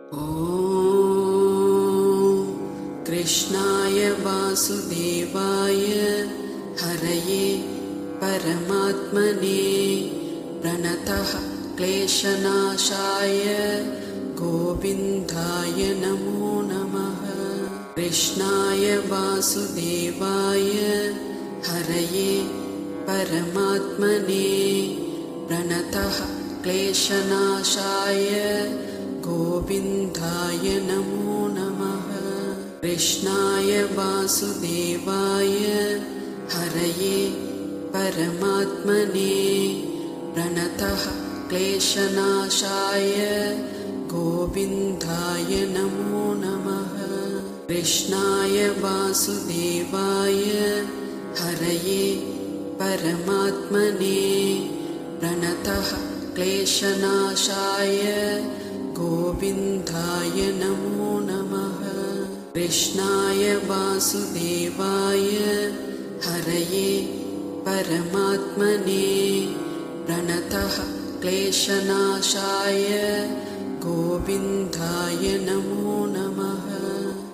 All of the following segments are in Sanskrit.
ॐ कृष्णाय वासुदेवाय हरये परमात्मने प्रणतः क्लेशनाशाय गोविन्दाय नमो नमः। कृष्णाय वासुदेवाय हरये परमात्मने प्रणतः क्लेशनाशाय गोविन्दाय नमो नमः। कृष्णाय वासुदेवाय हरये परमात्मने प्रणतः क्लेशनाशाय गोविन्दाय नमो नमः। कृष्णाय वासुदेवाय हरये परमात्मने प्रणतः क्लेशनाशाय गोविन्दाय नमो नमः। कृष्णाय वासुदेवाय हरये परमात्मने प्रणतः क्लेशनाशाय गोविन्दाय नमो नमः।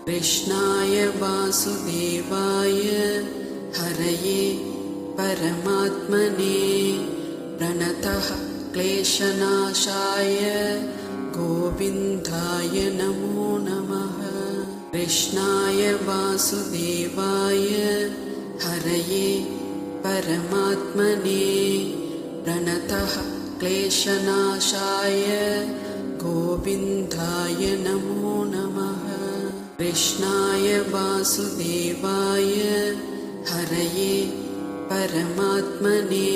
कृष्णाय वासुदेवाय हरये परमात्मने प्रणतः क्लेशनाशाय गोविन्दाय नमो नमः। कृष्णाय वासुदेवाय हरये परमात्मने प्रणतः क्लेशनाशाय गोविन्दाय नमो नमः। कृष्णाय वासुदेवाय हरये परमात्मने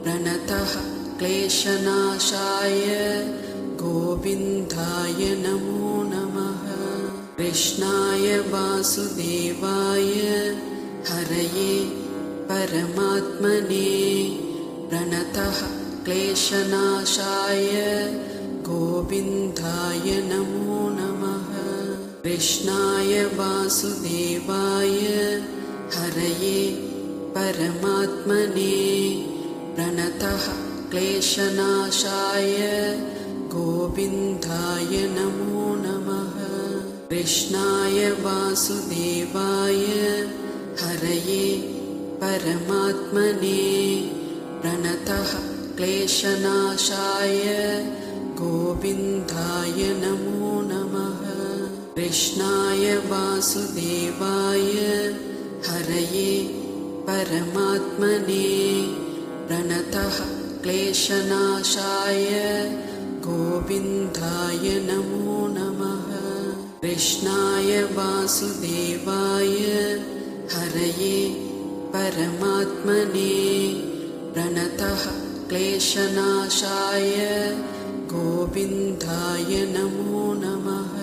प्रणतः क्लेशनाशाय गोविन्दाय नमो नमः। कृष्णाय वासुदेवाय हरये परमात्मने प्रणतः क्लेशनाशाय गोविन्दाय नमो नमः। कृष्णाय वासुदेवाय हरये परमात्मने प्रणतः क्लेशनाशाय गोविन्दाय नमो नमः। कृष्णाय वासुदेवाय हरये परमात्मने प्रणतः क्लेशनाशाय गोविन्दाय नमो नमः। कृष्णाय वासुदेवाय हरये परमात्मने प्रणतः क्लेशनाशाय गोविन्दाय नमो नमः। कृष्णाय वासुदेवाय हरये परमात्मने प्रणतः क्लेशनाशाय गोविन्दाय नमो नमः।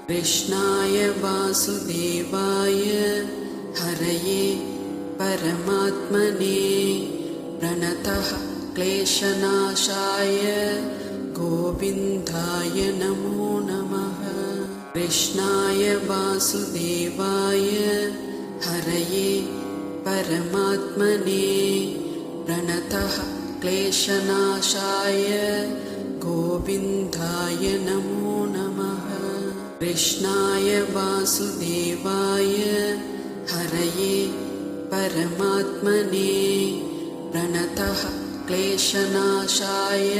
कृष्णाय वासुदेवाय हरये परमात्मने प्रणतः क्लेशनाशाय गोविन्दाय नमो नमः। कृष्णाय वासुदेवाय हरये परमात्मने प्रणतः क्लेशनाशाय गोविन्दाय नमो नमः। कृष्णाय वासुदेवाय हरये परमात्मने प्रणतः क्लेशनाशाय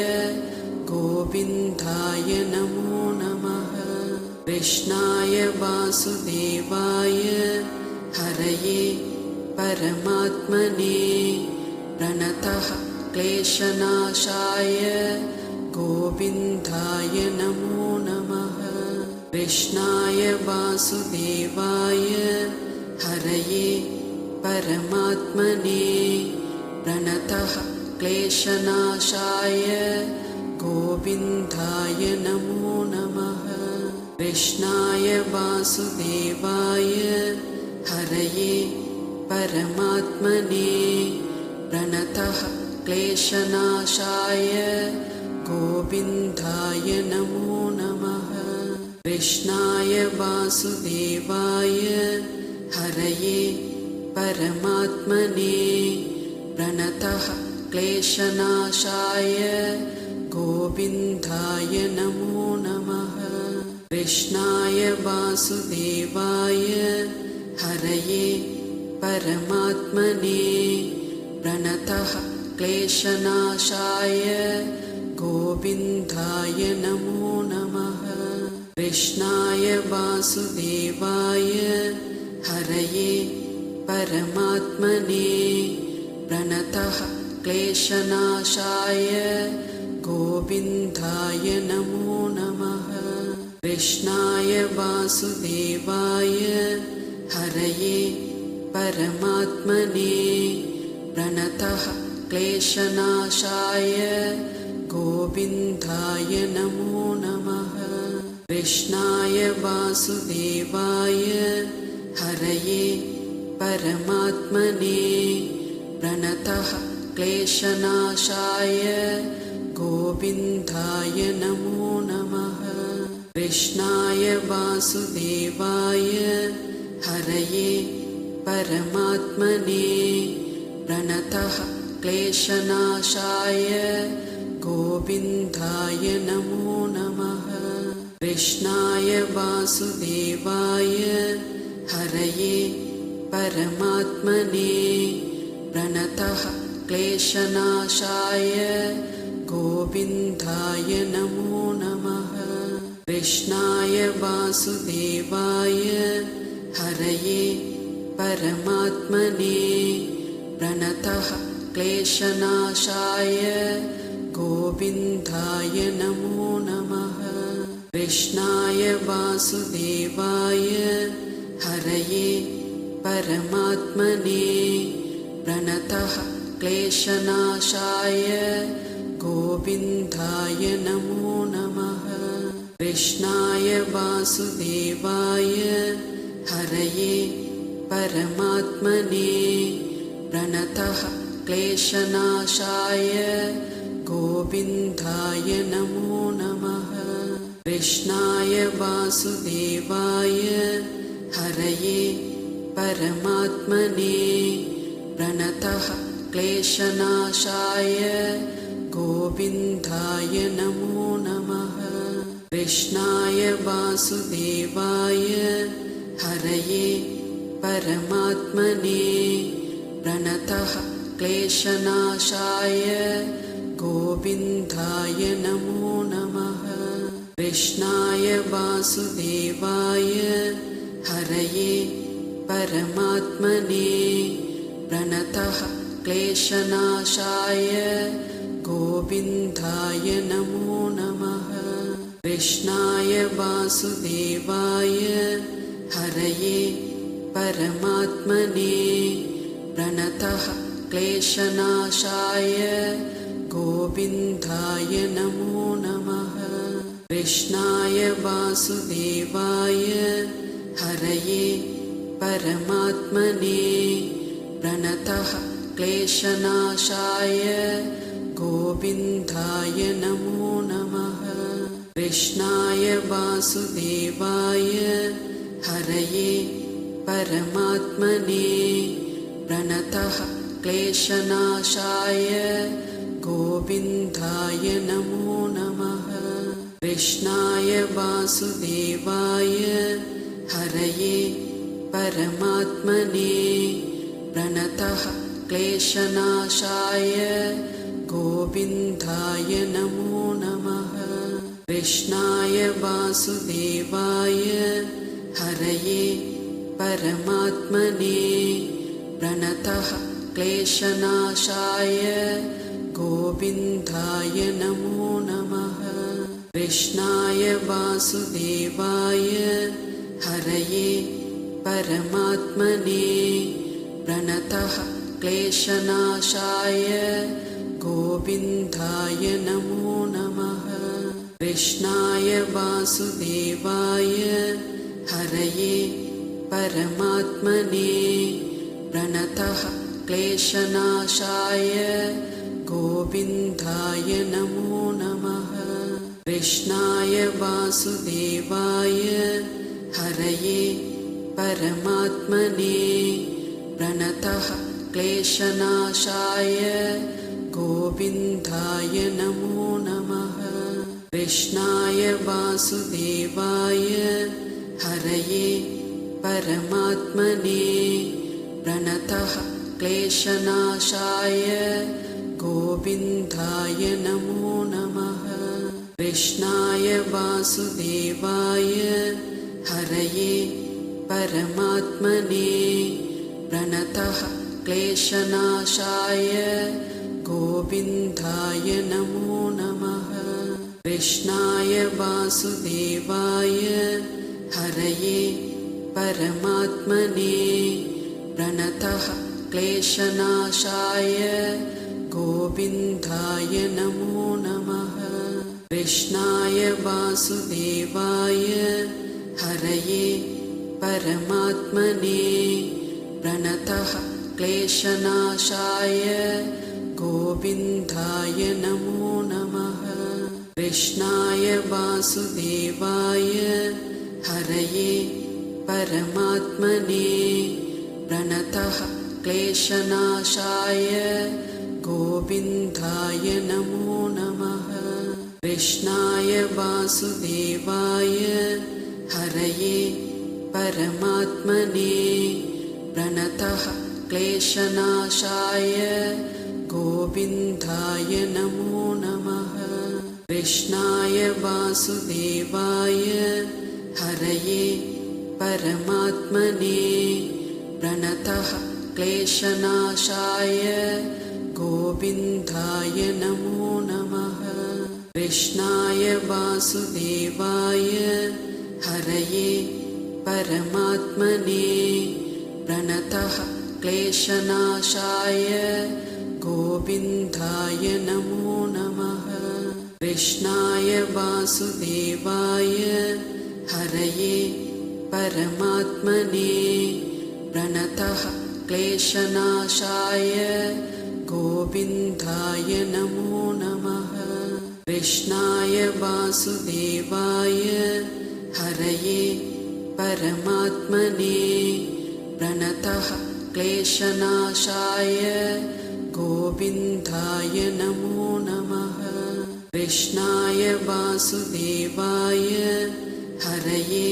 गोविन्दाय नमो नमः। कृष्णाय वासुदेवाय हरये परमात्मने प्रणतः क्लेशनाशाय गोविन्दाय नमो नमः। कृष्णाय वासुदेवाय हरये परमात्मने प्रणतः क्लेशनाशाय गोविन्दाय नमो नमः। कृष्णाय वासुदेवाय हरये परमात्मने प्रणतः क्लेशनाशाय गोविन्दाय नमो नमः। कृष्णाय वासुदेवाय हरये परमात्मने प्रणतः क्लेशनाशाय गोविन्दाय नमो नमः। कृष्णाय वासुदेवाय हरये परमात्मने प्रणतः क्लेशनाशाय गोविन्दाय नमो नमः। कृष्णाय वासुदेवाय हरये परमात्मने प्रणतः क्लेशनाशाय गोविन्दाय नमो नमः। कृष्णाय वासुदेवाय हरये परमात्मने प्रणतः क्लेशनाशाय गोविन्दाय नमो नमः। कृष्णाय वासुदेवाय हरये परमात्मने प्रणतः क्लेशनाशाय गोविन्दाय नमो नमः। कृष्णाय वासुदेवाय हरये परमात्मने प्रणतः क्लेशनाशाय गोविन्दाय नमो नमः। कृष्णाय वासुदेवाय हरये परमात्मने प्रणतः क्लेशनाशाय गोविन्दाय नमो नमः। कृष्णाय वासुदेवाय हरये परमात्मने प्रणतः क्लेशनाशाय गोविन्दाय नमो नमः। कृष्णाय वासुदेवाय हरये परमात्मने प्रणतः क्लेशनाशाय गोविन्दाय नमो नमः। कृष्णाय वासुदेवाय हरये परमात्मने प्रणतः क्लेशनाशाय गोविन्दाय नमो नमः। कृष्णाय वासुदेवाय हरये परमात्मने प्रणतः क्लेशनाशाय गोविन्दाय नमो नमः। कृष्णाय वासुदेवाय हरये परमात्मने प्रणतः क्लेशनाशाय गोविन्दाय नमो नमः। कृष्णाय वासुदेवाय हरये परमात्मने प्रणतः क्लेशनाशाय गोविन्दाय नमो नमः। कृष्णाय वासुदेवाय हरये परमात्मने प्रणतः क्लेशनाशाय गोविन्दाय नमो नमः। कृष्णाय वासुदेवाय हरये परमात्मने प्रणतः क्लेशनाशाय गोविन्दाय नमो नमः। कृष्णाय वासुदेवाय हरये परमात्मने प्रणतः क्लेशनाशाय गोविन्दाय नमो नमः। कृष्णाय वासुदेवाय हरये परमात्मने प्रणतः क्लेशनाशाय गोविन्दाय नमो नमः। कृष्णाय वासुदेवाय हरये परमात्मने प्रणतः क्लेशनाशाय गोविन्दाय नमो नमः। कृष्णाय वासुदेवाय हरये परमात्मने प्रणतः क्लेशनाशाय गोविन्दाय नमो नमः। कृष्णाय वासुदेवाय हरये परमात्मने प्रणतः क्लेशनाशाय गोविन्दाय नमो नमः। कृष्णाय वासुदेवाय हरये परमात्मने प्रणतः क्लेशनाशाय गोविन्दाय नमो नमः। कृष्णाय वासुदेवाय हरये परमात्मने प्रणतः क्लेशनाशाय गोविन्दाय नमो नमः। कृष्णाय वासुदेवाय हरये परमात्मने प्रणतः क्लेशनाशाय गोविन्दाय नमो नमः। कृष्णाय वासुदेवाय हरये परमात्मने प्रणतः क्लेशनाशाय गोविन्दाय नमो नमः। कृष्णाय वासुदेवाय हरये परमात्मने प्रणतः क्लेशनाशाय गोविन्दाय नमो नमः। कृष्णाय वासुदेवाय हरये परमात्मने प्रणतः क्लेशनाशाय गोविन्दाय नमो नमः। कृष्णाय वासुदेवाय हरये परमात्मने प्रणतः क्लेशनाशाय गोविन्दाय नमो नमः। कृष्णाय वासुदेवाय हरये परमात्मने प्रणतः क्लेशनाशाय गोविन्दाय नमो नमः। कृष्णाय वासुदेवाय हरये परमात्मने प्रणतः क्लेशनाशाय गोविन्दाय नमो नमः। कृष्णाय वासुदेवाय हरये परमात्मने प्रणतः क्लेशनाशाय गोविन्दाय नमो नमः। कृष्णाय वासुदेवाय हरये परमात्मने प्रणतः क्लेशनाशाय गोविन्दाय नमो नमः। कृष्णाय वासुदेवाय हरये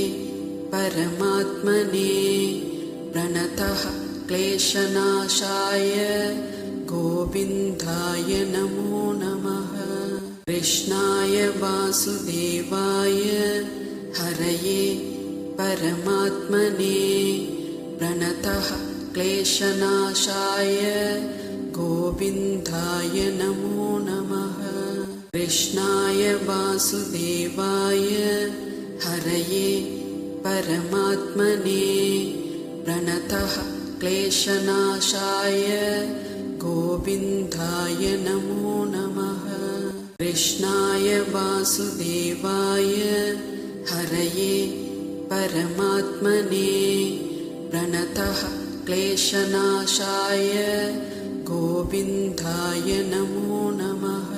परमात्मने प्रणतः क्लेशनाशाय गोविन्दाय नमो नमः। कृष्णाय वासुदेवाय हरये परमात्मने प्रणतः क्लेशनाशाय गोविन्दाय नमो नमः। कृष्णाय वासुदेवाय हरये परमात्मने प्रणतः क्लेशनाशाय गोविन्दाय नमो नमः। कृष्णाय वासुदेवाय हरये परमात्मने प्रणतः क्लेशनाशाय गोविन्दाय नमो नमः।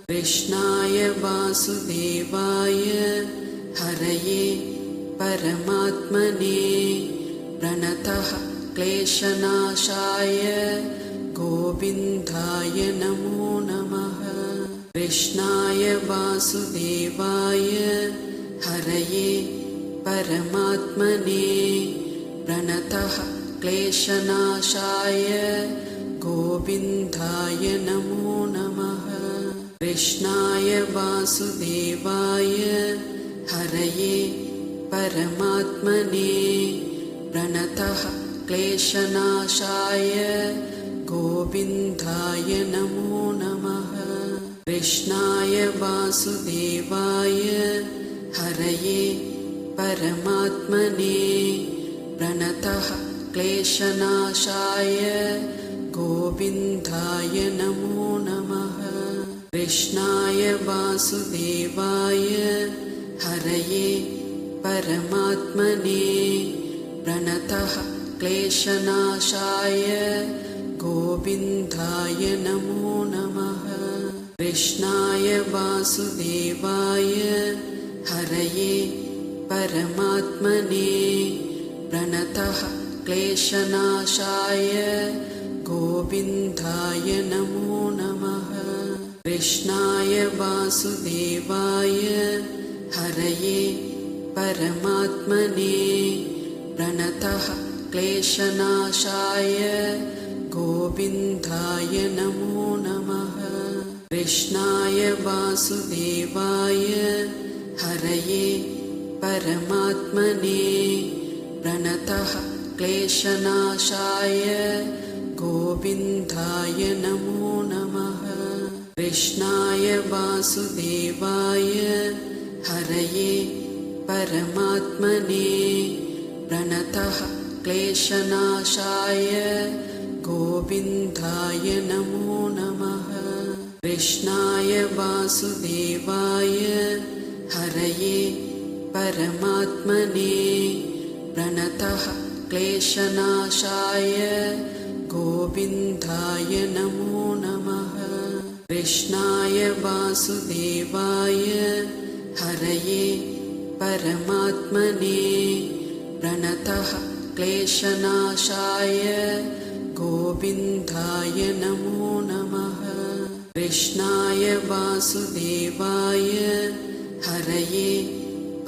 कृष्णाय वासुदेवाय हरये परमात्मने प्रणतः क्लेशनाशाय गोविन्दाय नमो नमः। कृष्णाय वासुदेवाय हरये परमात्मने प्रणतः क्लेशनाशाय गोविन्दाय नमो नमः। कृष्णाय वासुदेवाय हरये परमात्मने प्रणतः क्लेशनाशाय गोविन्दाय नमो नमः। कृष्णाय वासुदेवाय हरये परमात्मने प्रणतः क्लेशनाशाय गोविन्दाय नमो नमः। कृष्णाय वासुदेवाय हरये परमात्मने प्रणतः क्लेशनाशाय गोविन्दाय नमो नमः। कृष्णाय वासुदेवाय हरये परमात्मने प्रणतः क्लेशनाशाय गोविन्दाय नमो नमः। कृष्णाय वासुदेवाय हरये परमात्मने प्रणतः क्लेशनाशाय गोविन्दाय नमो नमः। कृष्णाय वासुदेवाय हरये परमात्मने प्रणतः क्लेशनाशाय गोविन्दाय नमो नमः। कृष्णाय वासुदेवाय हरये परमात्मने प्रणतः क्लेशनाशाय गोविन्दाय नमो नमः। कृष्णाय वासुदेवाय हरये परमात्मने प्रणतः क्लेशनाशाय गोविन्दाय नमो नमः। कृष्णाय वासुदेवाय हरये परमात्मने प्रणतः क्लेशनाशाय गोविन्दाय नमो नमः। कृष्णाय वासुदेवाय हरये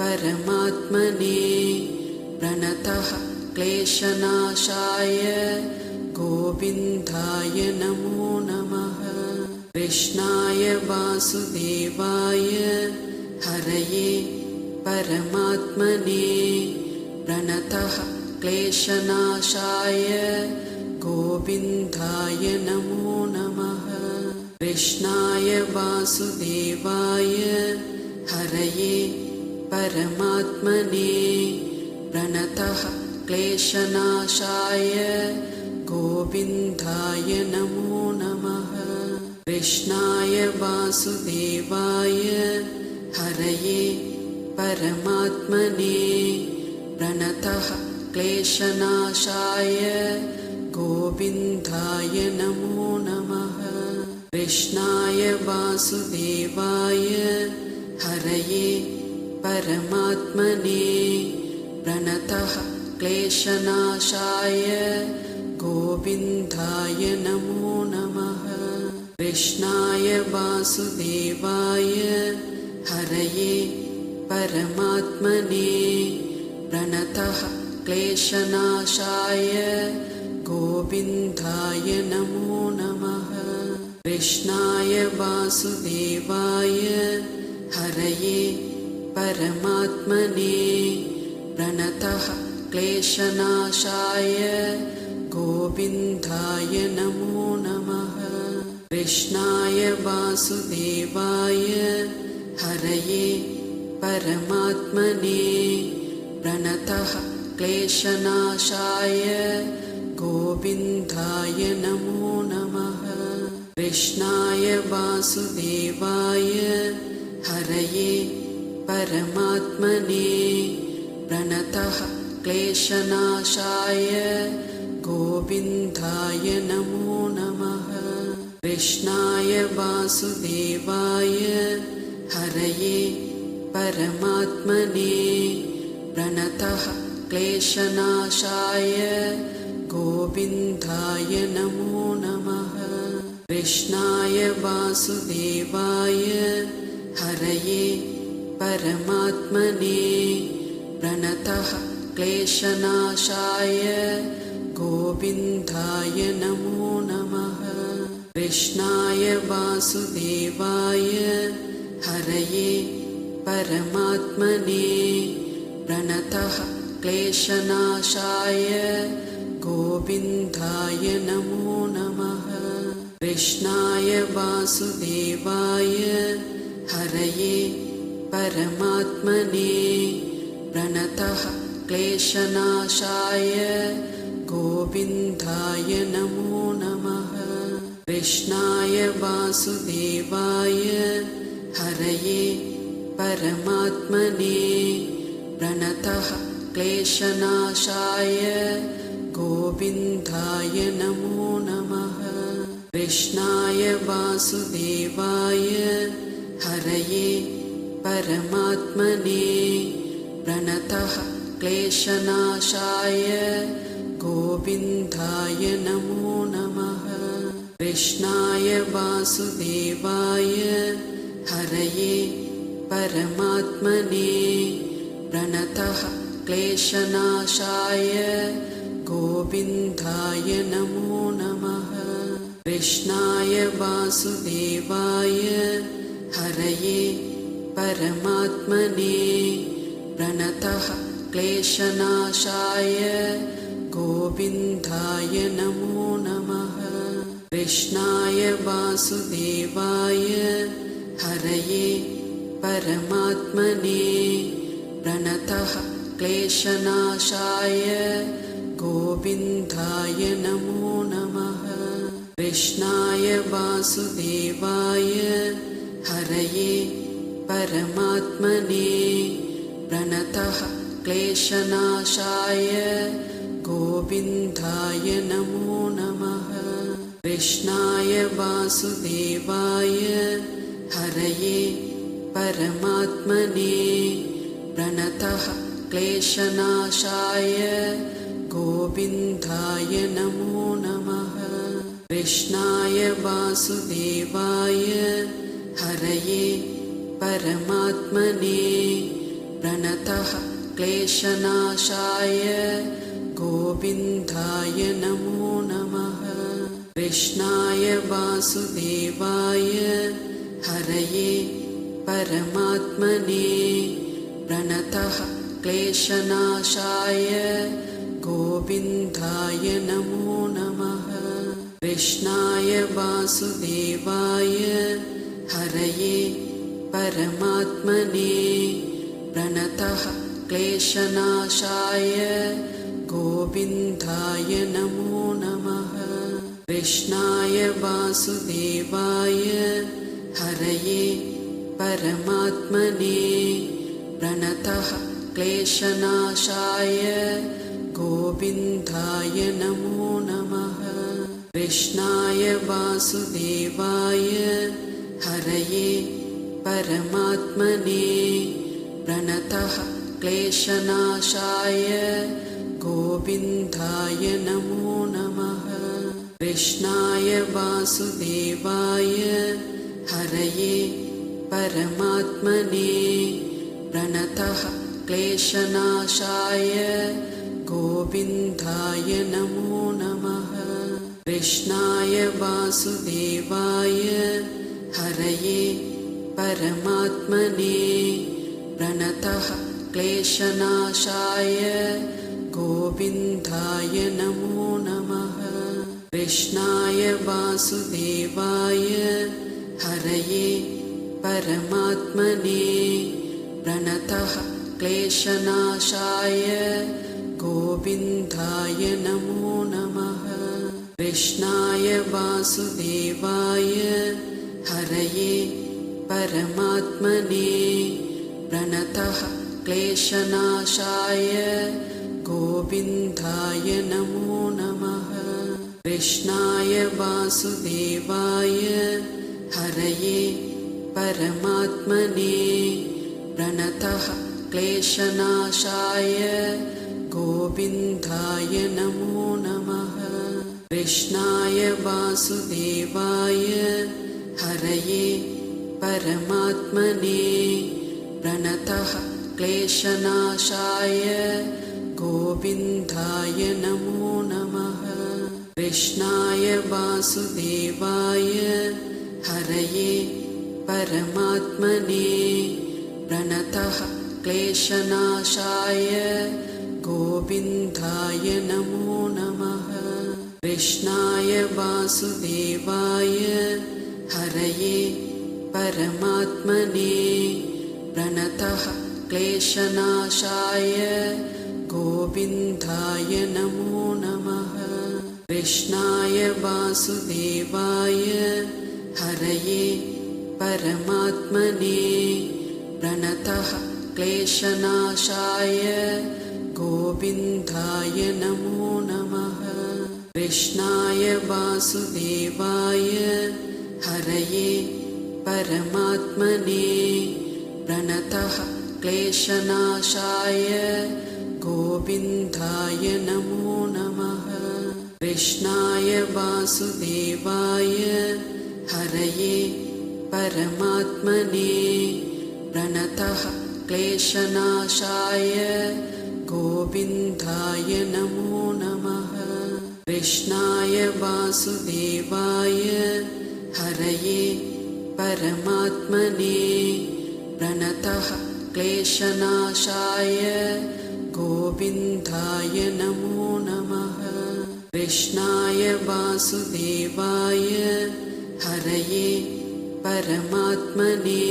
परमात्मने प्रणतः क्लेशनाशाय गोविन्दाय नमो नमः। कृष्णाय वासुदेवाय हरये परमात्मने प्रणतः क्लेशनाशाय गोविन्दाय नमो नमः। कृष्णाय वासुदेवाय हरये परमात्मने प्रणतः क्लेशनाशाय गोविन्दाय नमो नमः। कृष्णाय वासुदेवाय हरये परमात्मने प्रणतः क्लेशनाशाय गोविन्दाय नमो नमः। कृष्णाय वासुदेवाय हरये परमात्मने प्रणतः क्लेशनाशाय गोविन्दाय नमो नमः। कृष्णाय वासुदेवाय हरये परमात्मने प्रणतः क्लेशनाशाय गोविन्दाय नमो नमः। कृष्णाय वासुदेवाय हरये परमात्मने प्रणतः क्लेशनाशाय गोविन्दाय नमो नमः। कृष्णाय वासुदेवाय हरये परमात्मने प्रणतः क्लेशनाशाय गोविन्दाय नमो नमः। कृष्णाय वासुदेवाय हरये परमात्मने प्रणतः क्लेशनाशाय गोविन्दाय नमो नमः। कृष्णाय वासुदेवाय हरये परमात्मने प्रणतः क्लेशनाशाय गोविन्दाय नमो नमः। कृष्णाय वासुदेवाय हरये परमात्मने प्रणतः क्लेशनाशाय गोविन्दाय नमो नमः। कृष्णाय वासुदेवाय हरये परमात्मने प्रणतः क्लेशनाशाय गोविन्दाय नमो नमः। कृष्णाय वासुदेवाय हरये परमात्मने प्रणतः क्लेशनाशाय गोविन्दाय नमो नमः। कृष्णाय वासुदेवाय हरये परमात्मने प्रणतः क्लेशनाशाय गोविन्दाय नमो नमः। कृष्णाय वासुदेवाय हरये परमात्मने प्रणतः क्लेशनाशाय गोविन्दाय नमो नमः। कृष्णाय वासुदेवाय हरये परमात्मने प्रणतः क्लेशनाशाय गोविन्दाय नमो नमः। कृष्णाय वासुदेवाय हरये परमात्मने प्रणतः क्लेशनाशाय गोविन्दाय नमो नमः। कृष्णाय वासुदेवाय हरये परमात्मने प्रणतः क्लेशनाशाय गोविन्दाय नमो नमः। कृष्णाय वासुदेवाय हरये परमात्मने प्रणतः क्लेशनाशाय गोविन्दाय नमो नमः। कृष्णाय वासुदेवाय हरये परमात्मने प्रणतः क्लेशनाशाय गोविन्दाय नमो नमः। कृष्णाय वासुदेवाय हरये परमात्मने प्रणतः क्लेशनाशाय गोविन्दाय नमो नमः। कृष्णाय वासुदेवाय हरये परमात्मने प्रणतः क्लेशनाशाय गोविन्दाय नमो नमः। कृष्णाय वासुदेवाय हरये परमात्मने प्रणतः क्लेशनाशाय गोविन्दाय नमो नमः। कृष्णाय वासुदेवाय हरये परमात्मने प्रणतः क्लेशनाशाय गोविन्दाय नमो नमः। कृष्णाय वासुदेवाय हरये परमात्मने प्रणतः क्लेशनाशाय गोविन्दाय नमो नमः। कृष्णाय वासुदेवाय हरये परमात्मने प्रणतः क्लेशनाशाय गोविन्दाय नमो नमः। कृष्णाय वासुदेवाय हरये परमात्मने प्रणतः क्लेशनाशाय गोविन्दाय नमो नमः। कृष्णाय वासुदेवाय हरये परमात्मने प्रणतः क्लेशनाशाय गोविन्दाय नमो नमः। कृष्णाय वासुदेवाय हरये परमात्मने प्रणतः क्लेशनाशाय गोविन्दाय नमो नमः। कृष्णाय वासुदेवाय हरये परमात्मने प्रणतः क्लेशनाशाय गोविन्दाय नमो नमः। कृष्णाय वासुदेवाय हरये परमात्मने प्रणतः क्लेशनाशाय गोविन्दाय नमो नमः। कृष्णाय वासुदेवाय हरये परमात्मने प्रणतः क्लेशनाशाय गोविन्दाय नमो नमः। कृष्णाय वासुदेवाय हरये परमात्मने प्रणतः क्लेशनाशाय गोविन्दाय नमो नमः। कृष्णाय वासुदेवाय हरये परमात्मने प्रणतः क्लेशनाशाय गोविन्दाय नमो नमः। कृष्णाय वासुदेवाय हरये परमात्मने प्रणतः क्लेशनाशाय गोविन्दाय नमो नमः। कृष्णाय वासुदेवाय हरये परमात्मने प्रणतः क्लेशनाशाय गोविन्दाय नमो नमः। कृष्णाय वासुदेवाय हरये परमात्मने प्रणतः क्लेशनाशाय गोविन्दाय नमो नमः। कृष्णाय वासुदेवाय हरये परमात्मने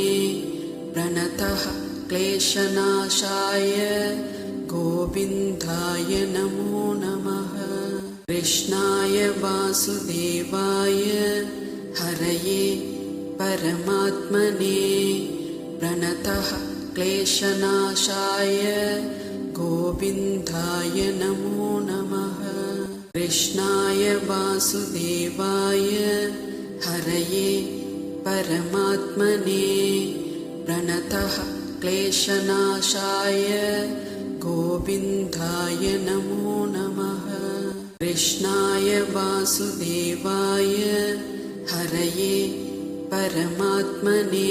प्रणतः क्लेशनाशाय गोविन्दाय नमो नमः। कृष्णाय वासुदेवाय हरये परमात्मने प्रणतः क्लेशनाशाय गोविन्दाय नमो नमः। कृष्णाय वासुदेवाय हरये परमात्मने प्रणतः क्लेशनाशाय गोविन्दाय नमो नमः। कृष्णाय वासुदेवाय हरये परमात्मने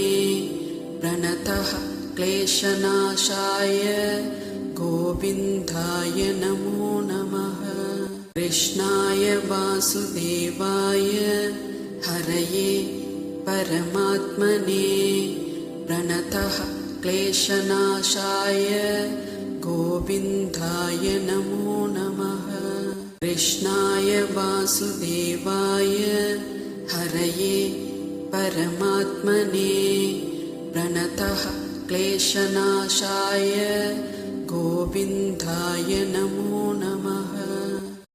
प्रणतः क्लेशनाशाय गोविन्दाय नमो नमः। कृष्णाय वासुदेवाय हरये परमात्मने प्रणतः क्लेशनाशाय गोविन्दाय नमो नमः। कृष्णाय वासुदेवाय हरये परमात्मने प्रणतः क्लेशनाशाय गोविन्दाय नमो नमः।